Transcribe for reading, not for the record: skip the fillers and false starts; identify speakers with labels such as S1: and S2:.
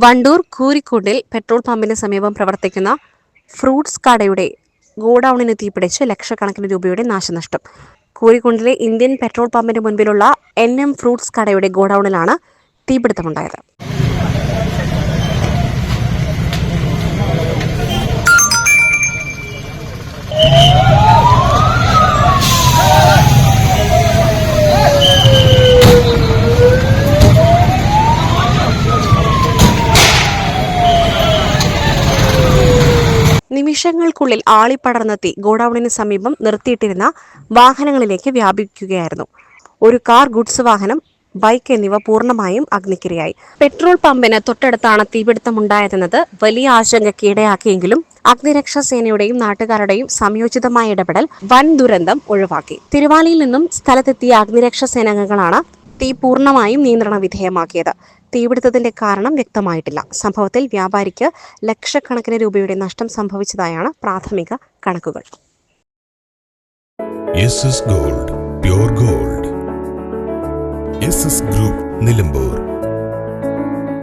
S1: Wandoor കൂരിക്കുണ്ടിൽ petrol പമ്പിന് സമീപം പ്രവർത്തിക്കുന്ന ഫ്രൂട്ട്സ് കടയുടെ ഗോഡൌണിന് തീപിടിച്ച് ലക്ഷക്കണക്കിന് രൂപയുടെ നാശനഷ്ടം. കൂരിക്കുണ്ടിലെ ഇന്ത്യൻ പെട്രോൾ പമ്പിന് മുൻപിലുള്ള NM ഫ്രൂട്ട്സ് കടയുടെ ഗോഡൌണിലാണ് തീപിടുത്തമുണ്ടായത്. നിമിഷങ്ങൾക്കുള്ളിൽ ആളിപ്പടർന്നെത്തി ഗോഡൌണിന് സമീപം നിർത്തിയിട്ടിരുന്ന വാഹനങ്ങളിലേക്ക് വ്യാപിക്കുകയായിരുന്നു. ഒരു കാർ, ഗുഡ്സ് വാഹനം, ബൈക്ക് എന്നിവ പൂർണ്ണമായും അഗ്നിക്കിരയായി. പെട്രോൾ പമ്പിന് തൊട്ടടുത്താണ് തീപിടുത്തമുണ്ടായതെന്നത് വലിയ ആശങ്കയ്ക്ക് ഇടയാക്കിയെങ്കിലും അഗ്നിരക്ഷാ സേനയുടെയും നാട്ടുകാരുടെയും സംയോജിതമായ ഇടപെടൽ വൻ ദുരന്തം ഒഴിവാക്കി. തിരുവാലിയിൽ നിന്നും സ്ഥലത്തെത്തിയ അഗ്നിരക്ഷാ സേനാംഗങ്ങളാണ് തീ പൂർണ്ണമായും നിയന്ത്രണ വിധേയമാക്കിയത്. തീപിടുത്തത്തിന്റെ കാരണം വ്യക്തമായിട്ടില്ല. സംഭവത്തിൽ വ്യാപാരിക്ക് ലക്ഷക്കണക്കിന് രൂപയുടെ നഷ്ടം സംഭവിച്ചതായാണ് പ്രാഥമിക കണക്കുകൾ.
S2: SS Gold, Pure Gold. SS Group, Nilambur.